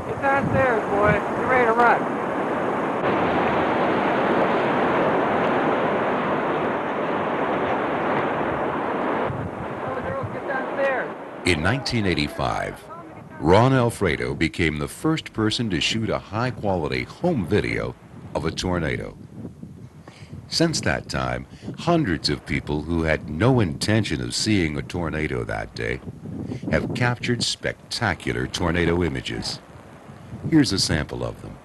Get downstairs, boy. Get ready to run. In 1985, Ron Alfredo became the first person to shoot a high-quality home video of a tornado. Since that time, hundreds of people who had no intention of seeing a tornado that day have captured spectacular tornado images. Here's a sample of them.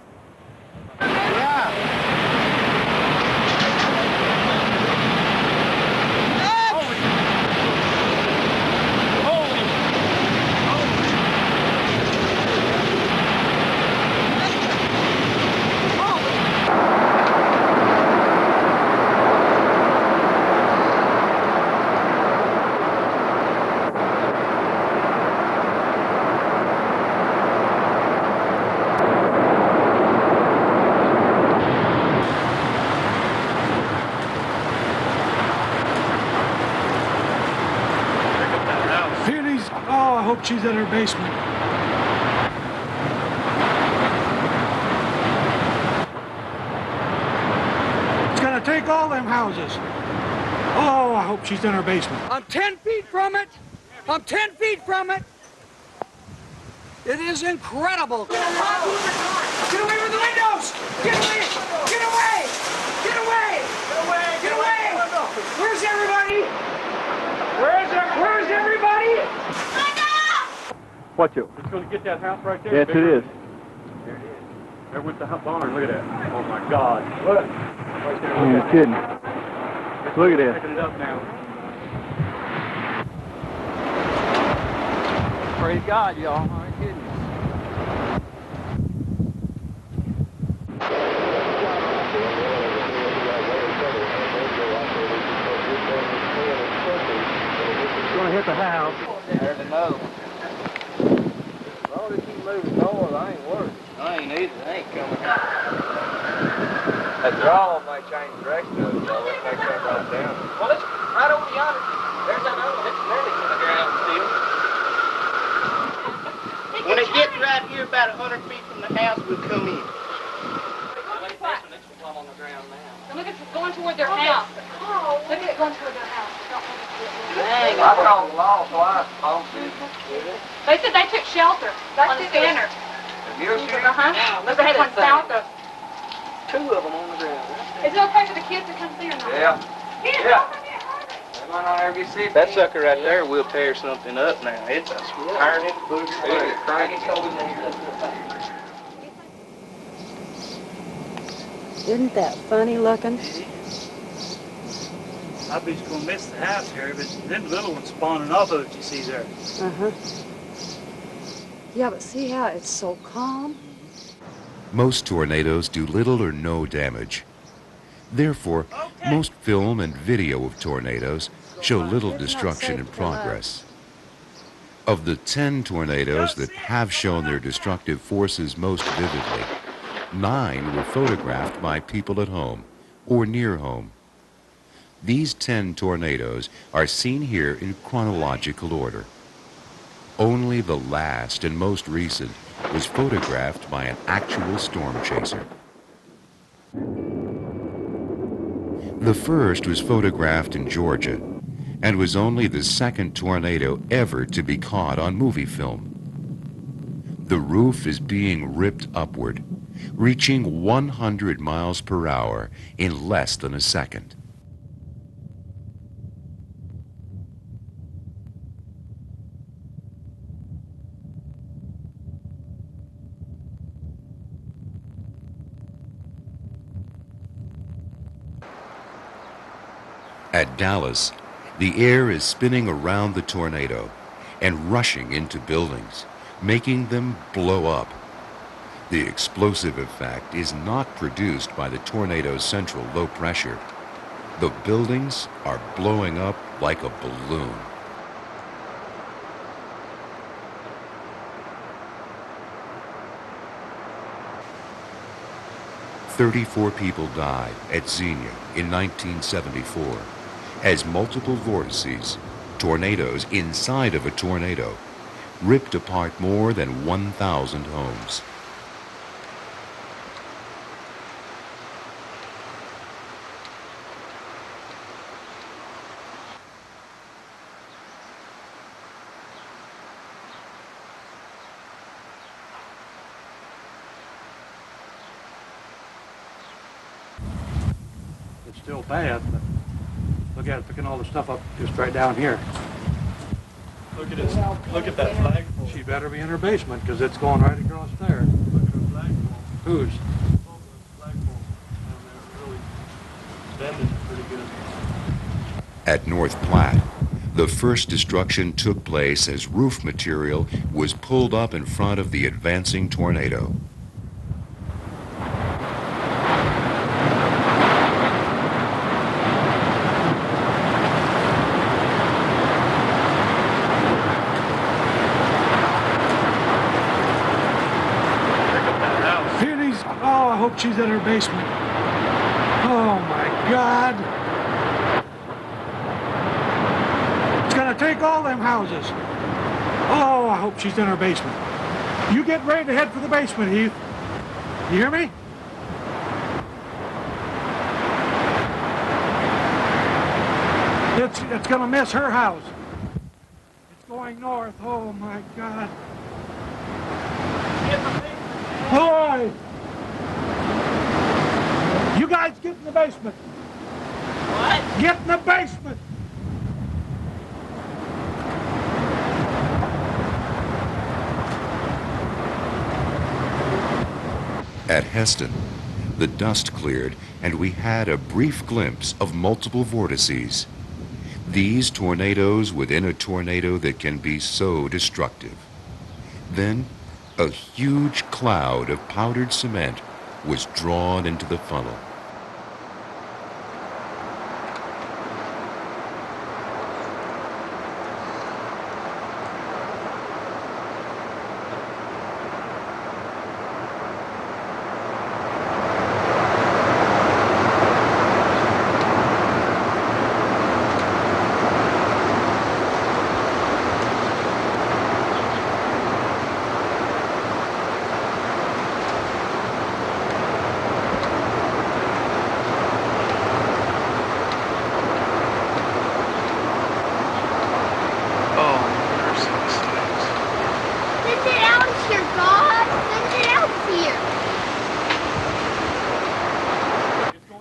Oh, I hope she's in her basement. It's gonna take all them houses. Oh, I hope she's in her basement. I'm 10 feet from it. I'm 10 feet from it. It is incredible. Get away from the windows! Get away! Get away! Get away! Get away! Get away! Where's everybody? Where's everybody? Watch it. It's going to get that house right there. Yes, it is. There it is. There went the barn. Look at that. Oh, my God. Look. Right there. Oh, you're kidding. Look at this. Picking it up now. Praise God, y'all. My goodness. It's going to hit the house. There's a no. Well, if keep moving north, I ain't worried. I ain't either. They ain't coming. That draw might change direction of it, though. It may come right down. Well, it's right over yonder. There's that other one. It's nearly to the ground still. When it gets right here about 100 feet from the house, we'll come in. On the ground now. And look, it's going toward their house. Look at it going toward their house. Dang, I called the law, so I supposed to. They said they took shelter on the center. You're sure? Uh-huh. Look, they had one south of. Two of them on the ground. Is it okay for the kids to come see or not? Yeah. Yeah. They might not ever get sick. That sucker right there will tear something up now. It's a iron in the booger. Isn't that funny looking? I bet you're gonna miss the house here, but them little ones spawning off of it, you see there. Uh-huh. Yeah, but see how it's so calm? Most tornadoes do little or no damage. Therefore, most film and video of tornadoes show little destruction in progress. Of the 10 tornadoes that have shown their destructive forces most vividly, 9 were photographed by people at home or near home. These 10 tornadoes are seen here in chronological order. Only the last and most recent was photographed by an actual storm chaser. The first was photographed in Georgia and was only the second tornado ever to be caught on movie film. The roof is being ripped upward, reaching 100 miles per hour in less than a second. At Dallas, the air is spinning around the tornado and rushing into buildings, making them blow up. The explosive effect is not produced by the tornado's central low pressure. The buildings are blowing up like a balloon. "34 people died at Xenia in 1974 as multiple vortices, tornadoes inside of a tornado, ripped apart more than 1,000 homes. It's still bad, but look at it, picking all the stuff up just right down here. Look at this. Look at that flagpole. She better be in her basement, because it's going right across there. Look at her flagpole. Whose? Oh, the flagpole. Really bending pretty good. At North Platte, the first destruction took place as roof material was pulled up in front of the advancing tornado. Oh, I hope she's in her basement. Oh my God. It's gonna take all them houses. Oh, I hope she's in her basement. You get ready to head for the basement, Heath. You hear me? It's gonna miss her house. It's going north. Oh my God. Boy! You guys get in the basement. What? Get in the basement. At Heston, the dust cleared and we had a brief glimpse of multiple vortices. These tornadoes within a tornado that can be so destructive. Then, a huge cloud of powdered cement was drawn into the funnel.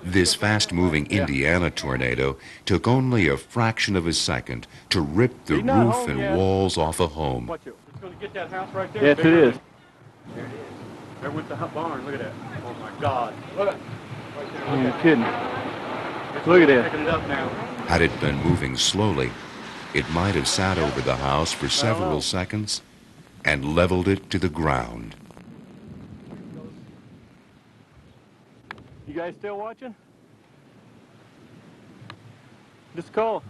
This fast-moving Indiana tornado took only a fraction of a second to rip the roof and walls off a home. Watch it. It's going to get that house right there. Yes, it is. There it is. There with the barn. Look at that. Oh my God. Look. Right there. You're kidding. Look at that. Picking it up now. Had it been moving slowly, it might have sat over the house for several seconds and leveled it to the ground. You guys still watching? Just call.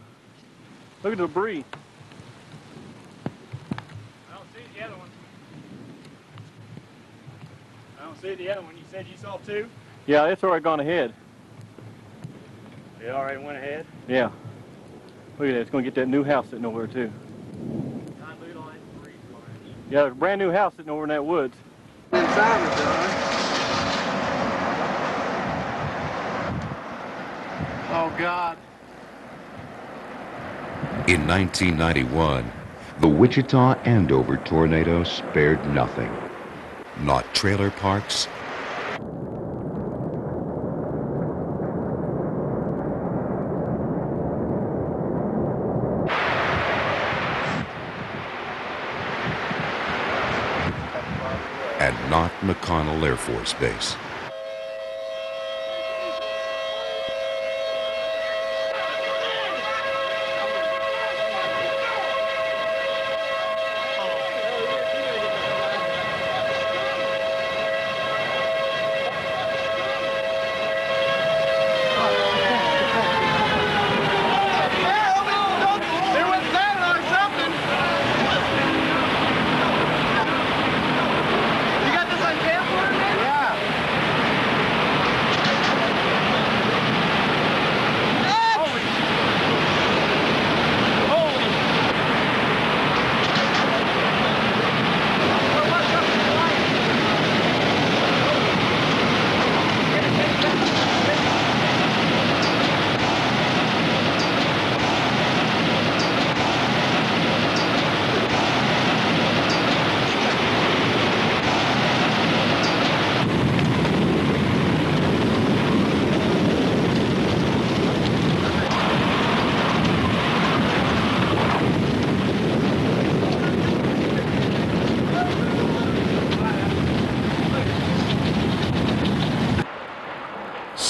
Look at the debris. I don't see the other one. I don't see the other one. You said you saw two? Yeah, it's already gone ahead. It already went ahead? Yeah. Look at that. It's going to get that new house sitting over there, too. Yeah, there's a brand new house sitting over in that woods. Oh, God. In 1991, the Wichita Andover tornado spared nothing. Not trailer parks, and not McConnell Air Force Base.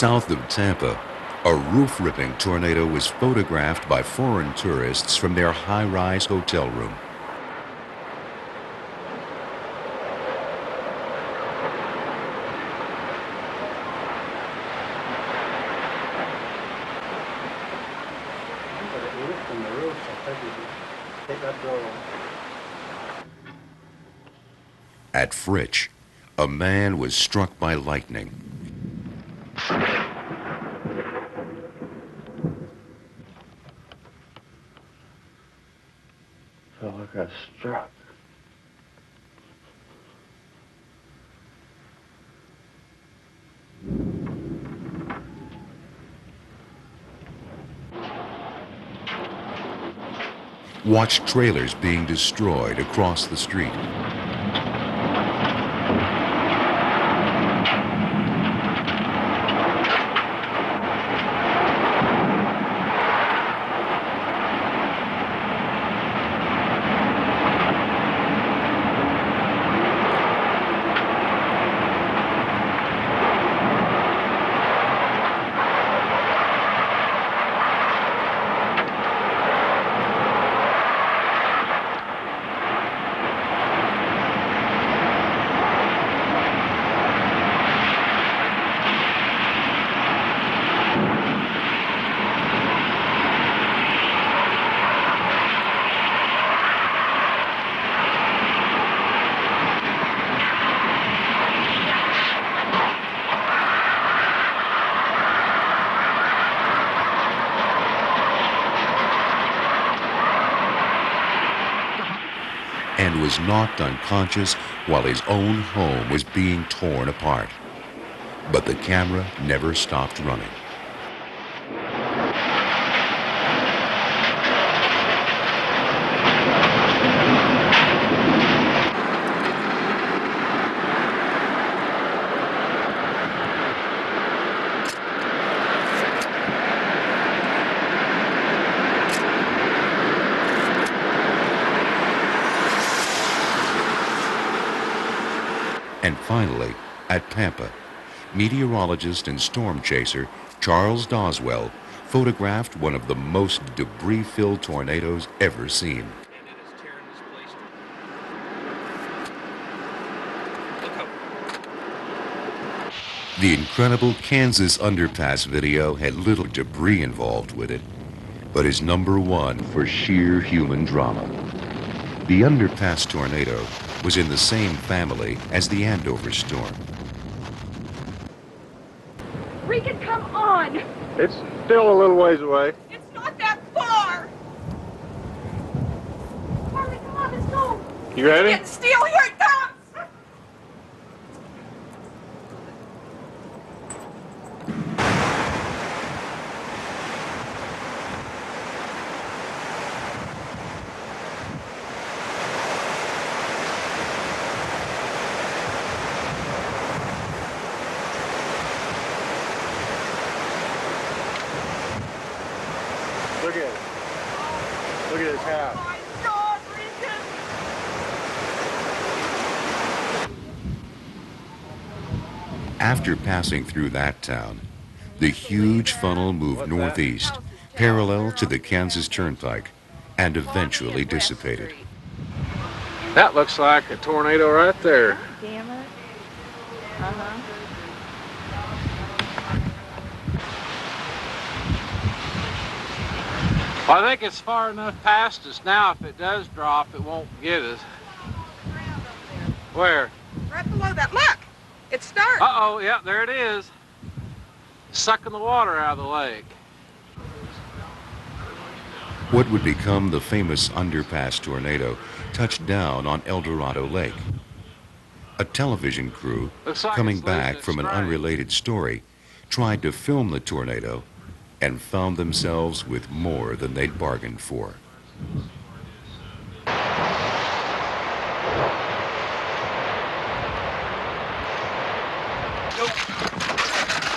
South of Tampa, a roof-ripping tornado was photographed by foreign tourists from their high-rise hotel room. At Fritch, a man was struck by lightning. Felt like I struck. Watched trailers being destroyed across the street. And was knocked unconscious while his own home was being torn apart. But the camera never stopped running. And finally, at Pampa, meteorologist and storm chaser Charles Doswell photographed one of the most debris-filled tornadoes ever seen. The incredible Kansas underpass video had little debris involved with it, but is #1 for sheer human drama. The underpass tornado was in the same family as the Andover storm. Regan, come on! It's still a little ways away. It's not that far! Harley, come on, let's go! You ready? Get steel, here it comes! Look at it. Look at his house. Oh my God, Regan! After passing through that town, the huge funnel moved northeast, parallel to the Kansas Turnpike, and eventually dissipated. That looks like a tornado right there. Damn it. Uh-huh. Well, I think it's far enough past us now. If it does drop, it won't get us. Where? Right below that, look! It's starting. Uh-oh, yeah, there it is. Sucking the water out of the lake. What would become the famous underpass tornado touched down on El Dorado Lake. A television crew, coming back from an unrelated story, tried to film the tornado and found themselves with more than they'd bargained for.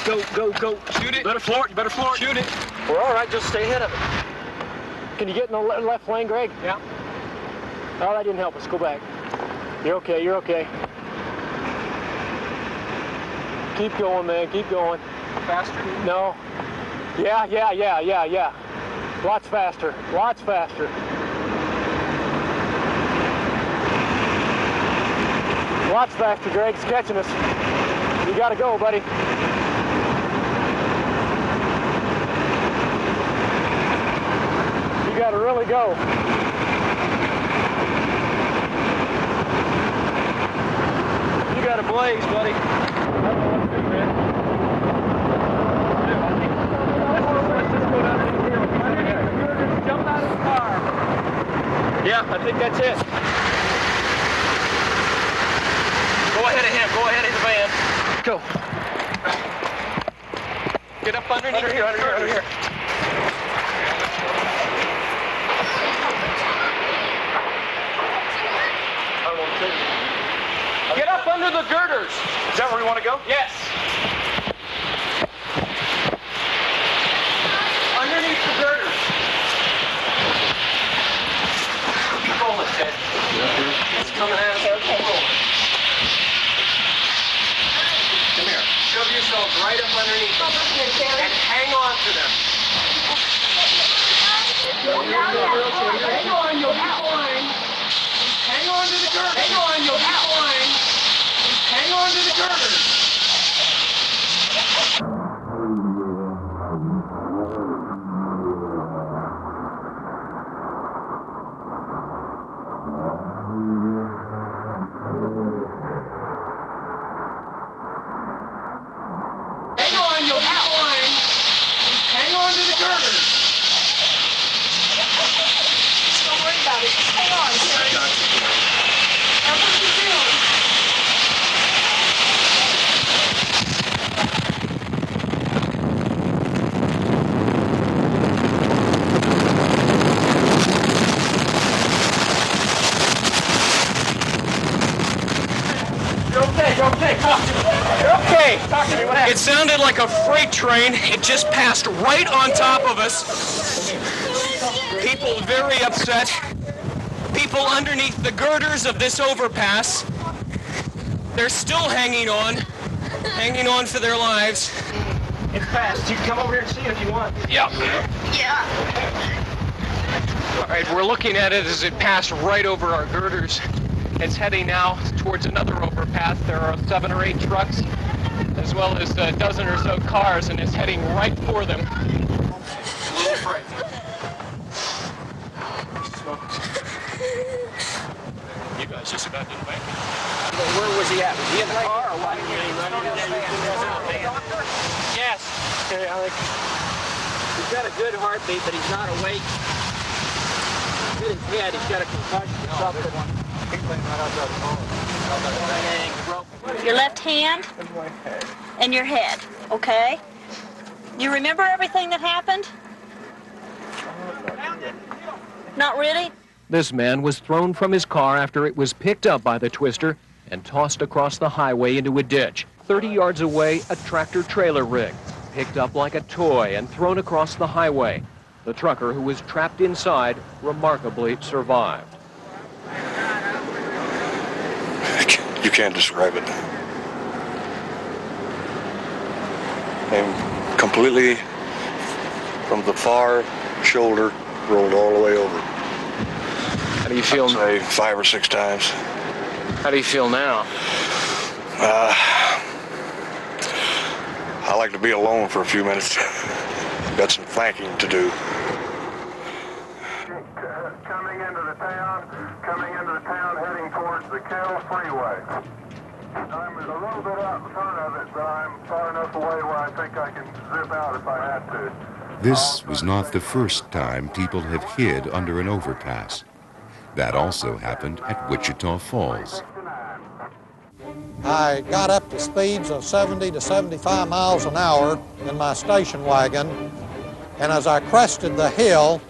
Go. Shoot it. You better floor it. You better floor it. Shoot it. We're all right, just stay ahead of it. Can you get in the left lane, Greg? Yeah. Oh, that didn't help us. Go back. You're okay, you're okay. Keep going, man, keep going. faster? No. Yeah. Lots faster. Lots faster. Lots faster, Greg. It's catching us. You gotta go, buddy. You gotta really go. You got a blaze, buddy. I don't know what to do, man. Let's just go down here. Jump out of the car. Yeah, I think that's it. Go ahead of him. Go ahead of the van. Go. Get up underneath. Under here. Get up under the girders. Is that where you want to go? Yes. Underneath the girders. Keep rolling, Ted. It's coming at us. Keep rolling. Come here. Shove yourself right up underneath them. And hang on to them. Hang on, you'll be fine. Hang on to the girders. Hang on, you'll be fine. Hang on to the girders. Hang on, you'll be fine. Hang on to the girders. Don't worry about it. Just hang on. That's what you do. You're okay. Come on. You're okay. Talk to me. What happened? It sounded like a freight train. It just passed right on top of us. People very upset. People underneath the girders of this overpass. They're still hanging on for their lives. It's fast. You can come over here and see it if you want. Yeah. All right, we're looking at it as it passed right over our girders. It's heading now towards another overpass. There are 7 or 8 trucks, as well as a dozen or so cars, and it's heading right for them. A little frightened. You guys just about didn't make it. Where was he at? Was he in the car or what? Yes. Okay, I think he's got a good heartbeat, but he's not awake. Hit his head. He's got a concussion or something. Your left hand and your head, okay? You remember everything that happened? Not really? This man was thrown from his car after it was picked up by the twister and tossed across the highway into a ditch. 30 yards away, a tractor-trailer rig, picked up like a toy and thrown across the highway. The trucker, who was trapped inside, remarkably survived. You can't describe it. And completely from the far shoulder rolled all the way over. How do you feel? I'd say 5 or 6 times. How do you feel now? I like to be alone for a few minutes. Got some thanking to do. Coming into the town, heading towards the Kell Freeway. I'm a little bit out in front of it, but I'm far enough away where I think I can zip out if I had to. This was not the first time people have hid under an overpass. That also happened at Wichita Falls. I got up to speeds of 70 to 75 miles an hour in my station wagon, and as I crested the hill,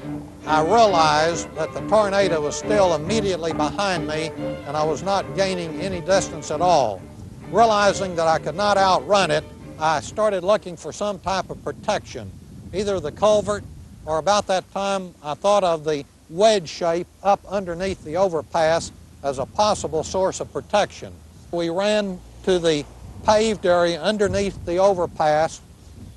I realized that the tornado was still immediately behind me and I was not gaining any distance at all. Realizing that I could not outrun it, I started looking for some type of protection, either the culvert or about that time I thought of the wedge shape up underneath the overpass as a possible source of protection. We ran to the paved area underneath the overpass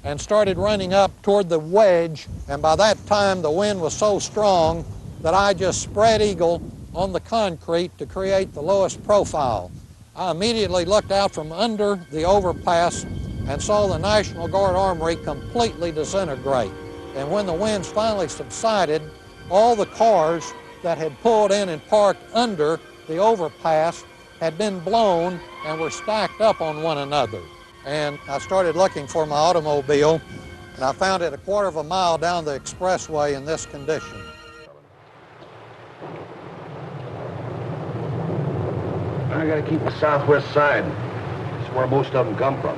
and started running up toward the wedge, and by that time the wind was so strong that I just spread eagle on the concrete to create the lowest profile. I immediately looked out from under the overpass and saw the National Guard Armory completely disintegrate. And when the winds finally subsided, all the cars that had pulled in and parked under the overpass had been blown and were stacked up on one another. And I started looking for my automobile, and I found it a quarter of a mile down the expressway in this condition. I gotta keep the southwest side. That's where most of them come from.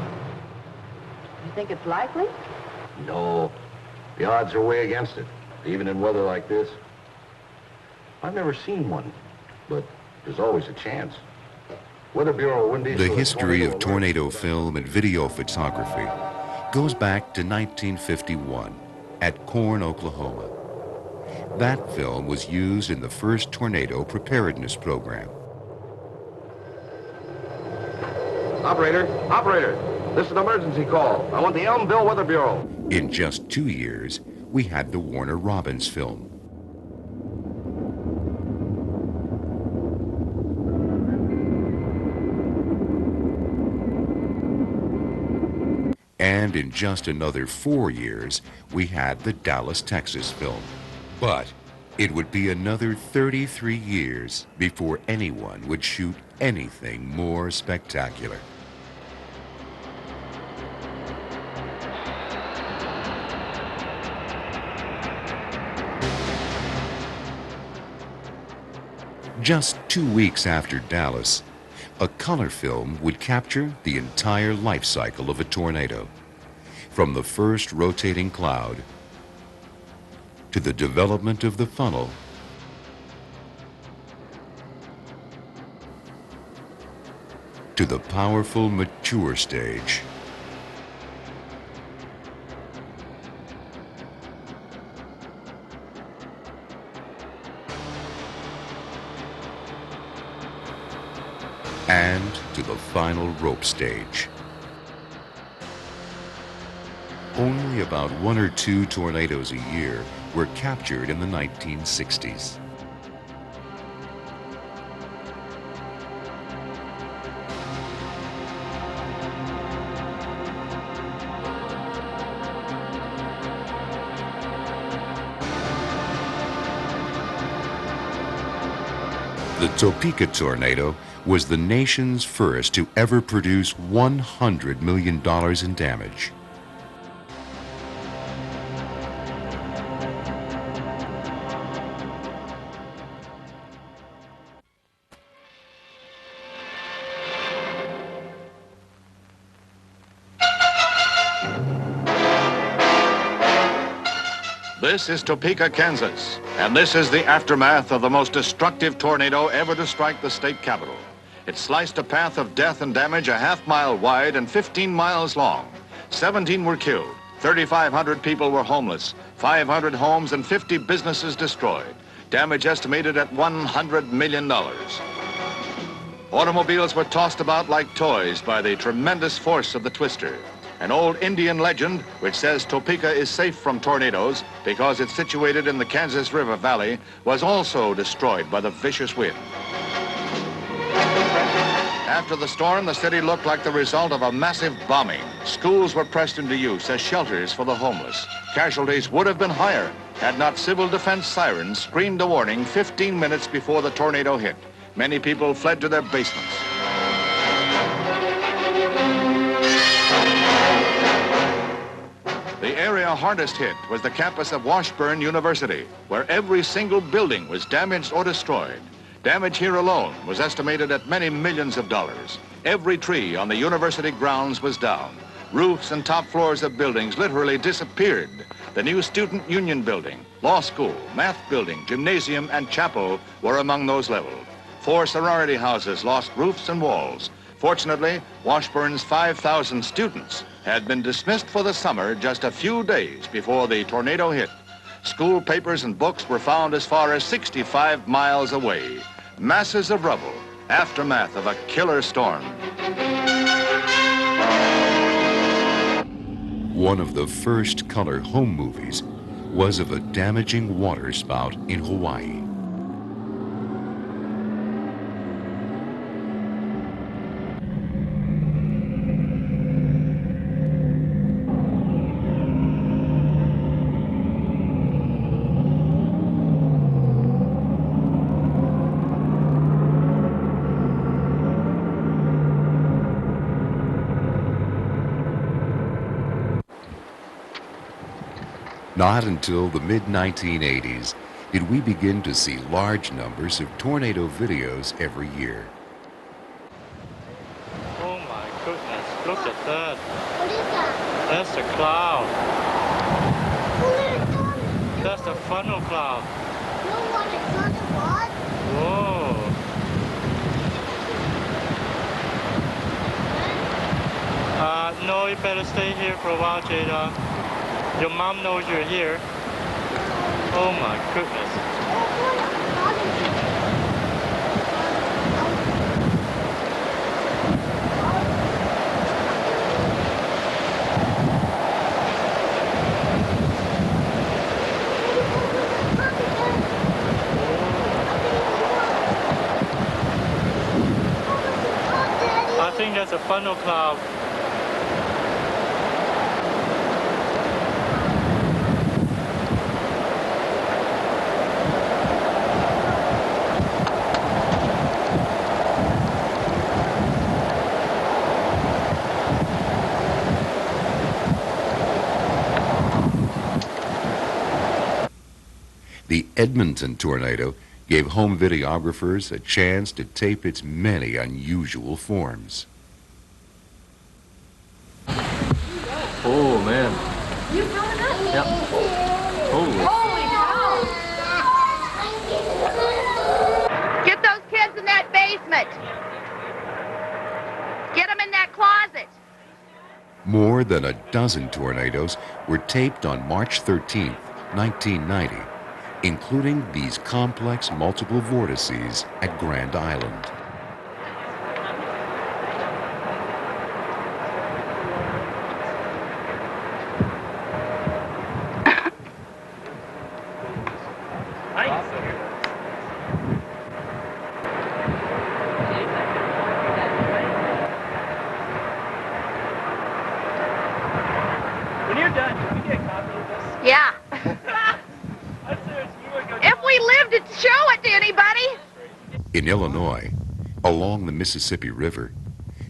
You think it's likely? No. The odds are way against it, even in weather like this. I've never seen one, but there's always a chance. Weather Bureau Windy. The history of tornado film and video photography goes back to 1951 at Corn, Oklahoma. That film was used in the first tornado preparedness program. Operator, this is an emergency call. I want the Elmville Weather Bureau. In just 2 years, we had the Warner Robins film. And in just another 4 years, we had the Dallas, Texas film. But it would be another 33 years before anyone would shoot anything more spectacular. Just 2 weeks after Dallas, a color film would capture the entire life cycle of a tornado, from the first rotating cloud to the development of the funnel to the powerful mature stage. And to the final rope stage. Only about 1 or 2 tornadoes a year were captured in the 1960s. The Topeka tornado was the nation's first to ever produce $100 million in damage. This is Topeka, Kansas, and this is the aftermath of the most destructive tornado ever to strike the state capital. It sliced a path of death and damage a half-mile wide and 15 miles long. 17 were killed, 3,500 people were homeless, 500 homes and 50 businesses destroyed. Damage estimated at $100 million. Automobiles were tossed about like toys by the tremendous force of the twister. An old Indian legend which says Topeka is safe from tornadoes because it's situated in the Kansas River Valley was also destroyed by the vicious wind. After the storm, the city looked like the result of a massive bombing. Schools were pressed into use as shelters for the homeless. Casualties would have been higher had not civil defense sirens screamed a warning 15 minutes before the tornado hit. Many people fled to their basements. The area hardest hit was the campus of Washburn University, where every single building was damaged or destroyed. Damage here alone was estimated at many millions of dollars. Every tree on the university grounds was down. Roofs and top floors of buildings literally disappeared. The new Student Union building, law school, math building, gymnasium, and chapel were among those leveled. 4 sorority houses lost roofs and walls. Fortunately, Washburn's 5,000 students had been dismissed for the summer just a few days before the tornado hit. School papers and books were found as far as 65 miles away. Masses of rubble, aftermath of a killer storm. One of the first color home movies was of a damaging waterspout in Hawaii. Not until the mid-1980s did we begin to see large numbers of tornado videos every year. Oh my goodness, look at that. What is that? That's a cloud. That's a funnel cloud. No one is on the what? Whoa. No, you better stay here for a while, Jada. Your mom knows you're here. Oh my goodness. I think that's a funnel cloud. The Edmonton tornado gave home videographers a chance to tape its many unusual forms. Oh, man. You coming up? Yep. Holy. Holy cow! Get those kids in that basement. Get them in that closet. More than a dozen tornadoes were taped on March 13th, 1990, including these complex multiple vortices at Grand Island. When you're done, can we get a copy of this? Yeah. If we lived to show it to anybody. In Illinois, along the Mississippi River,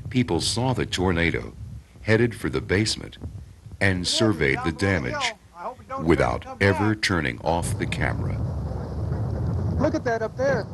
people saw the tornado, headed for the basement, and surveyed the damage without ever turning off the camera. Look at that up there.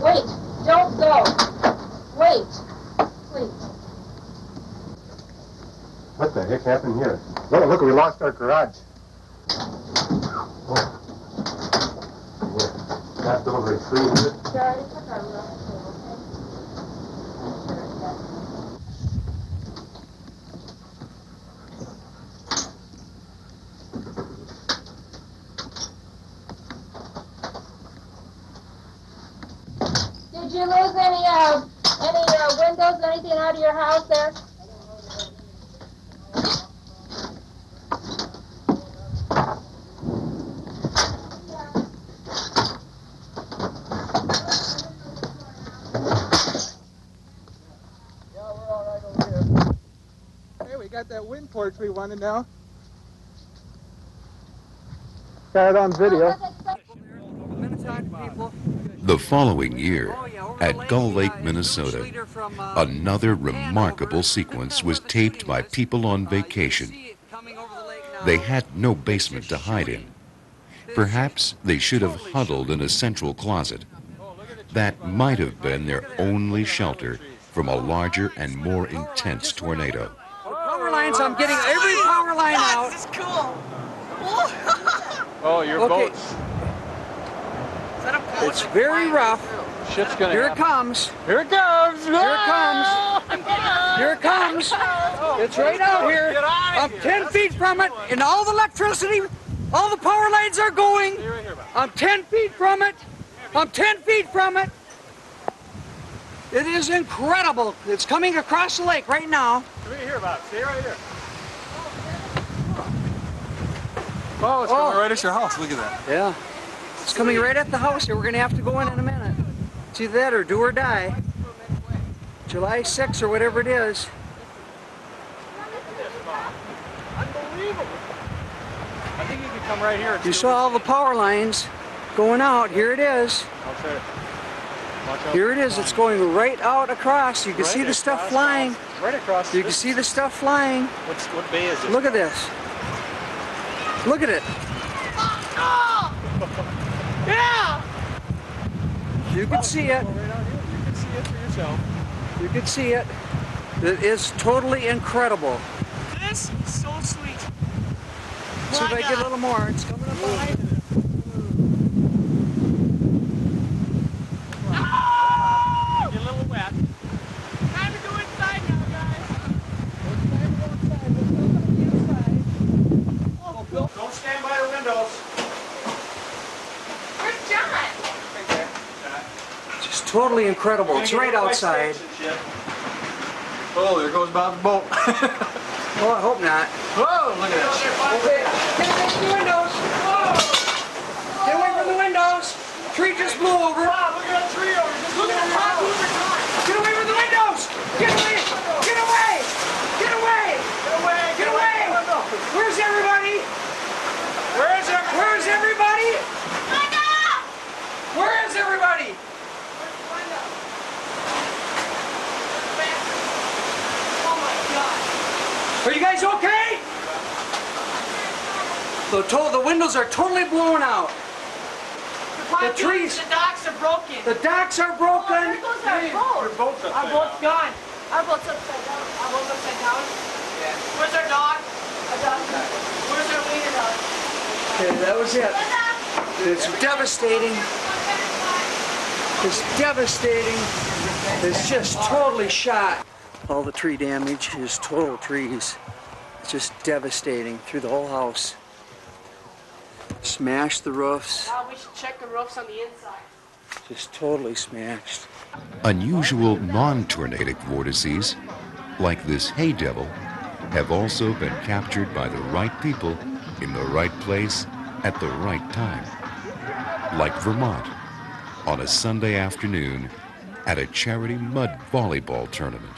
Wait, don't go. Wait, please. What the heck happened here? Look, we lost our garage. Got over a tree. Charlie, put our little table, okay? Did you lose any windows, anything out of your house there? We got that wind porch we wanted now. Got it on video. The following year, at Gull Lake, Minnesota, another remarkable sequence was taped by people on vacation. They had no basement to hide in, Perhaps they should have huddled in a central closet. That might have been their only shelter from a larger and more intense tornado. Power lines, I'm getting every power line out. This is cool. Oh, your Okay. boat's... It's very rough. Shit's gonna Here it happen. comes. Here it comes. Here it comes. Here it comes. It's right out here. I'm 10 feet from it, and all the electricity, all the power lines are going. I'm 10 feet from it. I'm 10 feet from it. It is incredible. It's coming across the lake right now. Come here about it. Stay right here. Oh, it's coming right at your house. Look at that. Yeah. It's coming right at the house here. We're going to have to go in a minute. It's either that or do or die. July 6th or whatever it is. Unbelievable. I think you could come right here. You saw all the power lines going out. Here it is. Here it is. It's going right out across. You can see the stuff flying. Right across. You can see the stuff flying. What bay is it? Look at this. Look at it. Yeah! You can see it. You can see it for yourself. You can see it. It is totally incredible. This is so sweet. See if I get a little more. It's coming up behind it. Get a little wet. Time to go inside now, guys. Don't stand by the windows. Where's John? Just totally incredible. It's right outside. Oh, there goes Bob's boat. Oh, I hope not. Whoa, look at that. Okay, get away from the windows. Get away from the windows. Tree just blew over. Look at that tree over there. Look at that Get away from the windows. Get away. Get away. Get away. Get away. Get away. Where's everybody? Where is everybody? Where's everybody? Where is everybody? Are you guys okay? The windows are totally blown out. The trees. The docks are broken. The docks are broken. There goes our boat. Your boat's upside Our boat's gone. Our boat's upside down. Our boat's upside down. Yeah. Where's our dog? Our dog. Where's our wiener dog? Okay, that was it. It's devastating. It's devastating. It's just totally shot. All the tree damage is total trees. It's just devastating through the whole house. Smashed the roofs. We should check the roofs on the inside. Just totally smashed. Unusual non-tornadic vortices, like this hay devil, have also been captured by the right people in the right place at the right time. Like Vermont, on a Sunday afternoon at a charity mud volleyball tournament.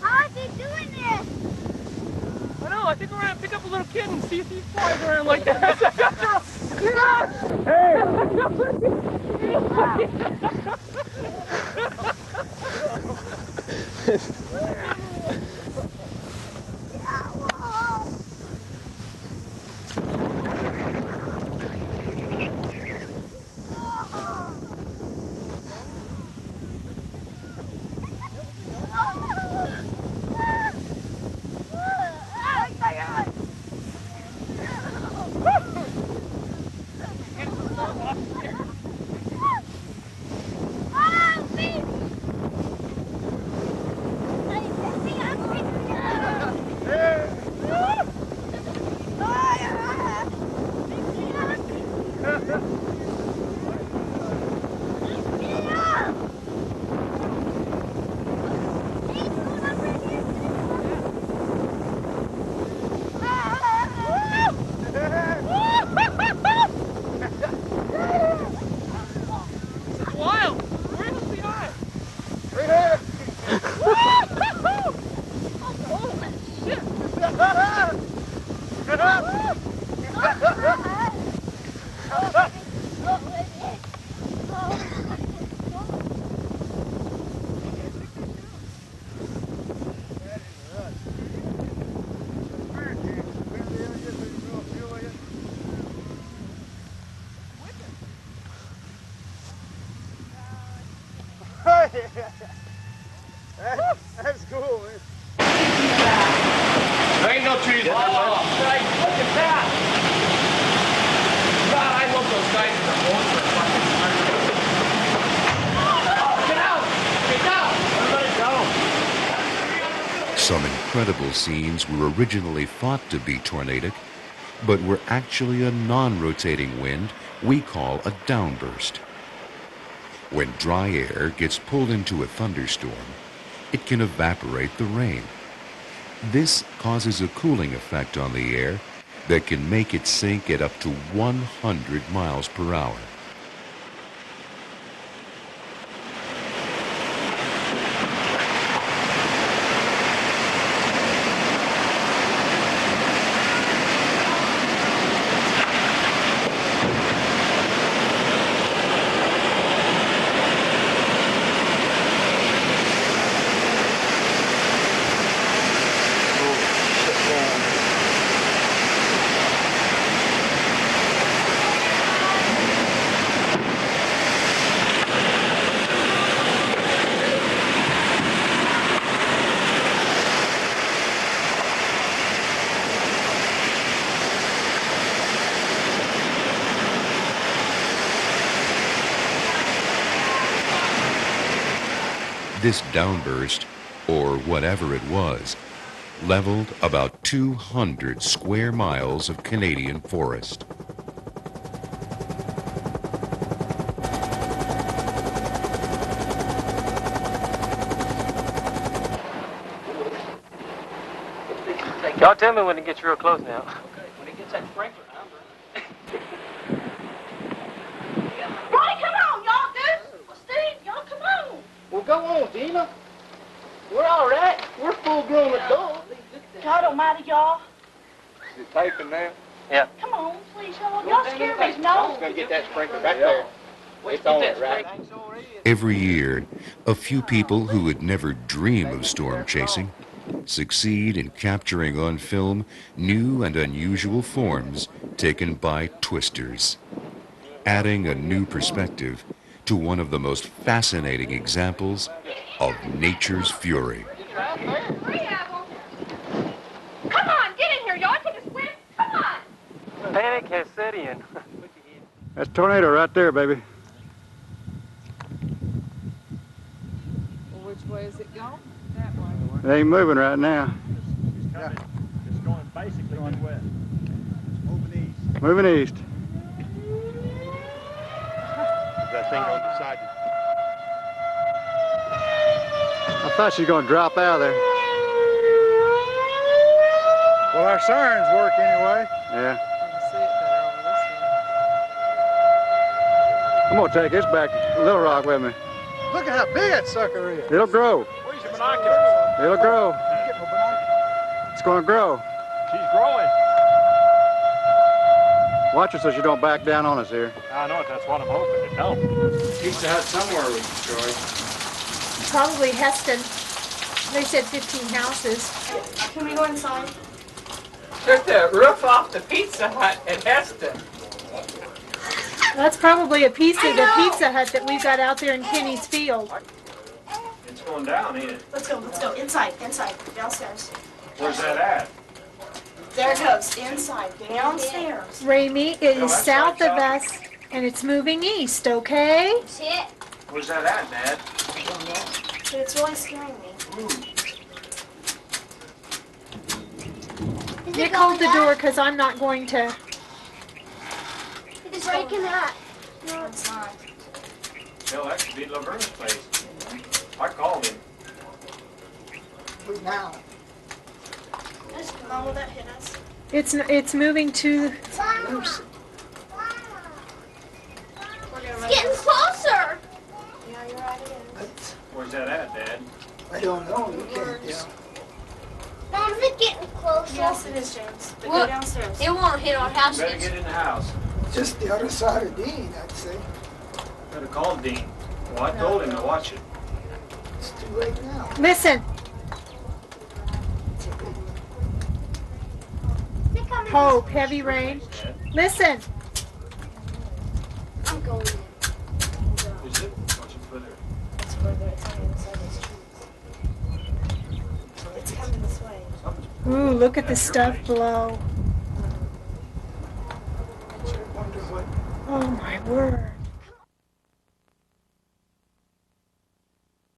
How is he doing this? I know, I think we're gonna pick up a little kid and see if he flies around like that. Some incredible scenes were originally thought to be tornadic, but were actually a non-rotating wind we call a downburst. When dry air gets pulled into a thunderstorm, it can evaporate the rain. This causes a cooling effect on the air that can make it sink at up to 100 miles per hour. This downburst, or whatever it was, leveled about 200 square miles of Canadian forest. Y'all tell me when it gets real close now. Okay, when it gets that sprinkler number. Ronnie, come on, y'all, dude. Steve, y'all, come on. Well, go on, Dina. We're all right. We're full-grown adults. God almighty, y'all. Is it taping now? Yeah. Come on, please, y'all. Y'all scare me. No. I'm going to get that sprinkler back there. It's on it, right? Every year, a few people who would never dream of storm chasing succeed in capturing on film new and unusual forms taken by twisters, adding a new perspective to one of the most fascinating examples of nature's fury. Come on, get in here, y'all. Take a swim. Come on. Panic has set in. That's a tornado right there, baby. Well, which way is it going? That way. It ain't moving right now. It's going basically west. Moving east. Moving east. That thing on the side. I thought she was going to drop out of there. Well, our sirens work anyway. Yeah. I'm going to take this back to Little Rock with me. Look at how big that sucker is. It'll grow. Where's your binoculars? It'll grow. It's going to grow. She's growing. Watch her so she don't back down on us here. I know it. That's what I'm hoping. It don't. Pizza Hut somewhere was destroyed. Probably Heston. They said 15 houses. Can we go inside? Took the roof off the Pizza Hut at Heston. That's probably a piece of the Pizza Hut that we've got out there in Kenny's Field. It's going down, ain't it? Let's go, inside, downstairs. Where's that at? There it goes, inside, downstairs. Ramey, it is south of us, and it's moving east, okay? That's it. Where's that at, Dad? But it's really scaring me. Nick, hold the door, because I'm not going to... It's breaking up. No, it's not. Hell, that could be Laverne's place. I called him. Now. Mom, will that hit us? It's moving to... Oops. It's getting closer. Yeah, you're right, it is. Where's that at, Dad? I don't know. You can't tell. Mom, is it getting closer? Yes, it is, James. But Well, go downstairs. It won't hit our house. Better get in the house. Just the other side of Dean, I'd say. Better call Dean. Well, I told him to watch it. It's too late now. Listen. Hope, heavy rain. Listen. I'm going in. Is it? Watch it further. It's further. It's on the other side of those trees. It's coming this way. Ooh, look at the stuff below. I sure wonder what. Oh, my word.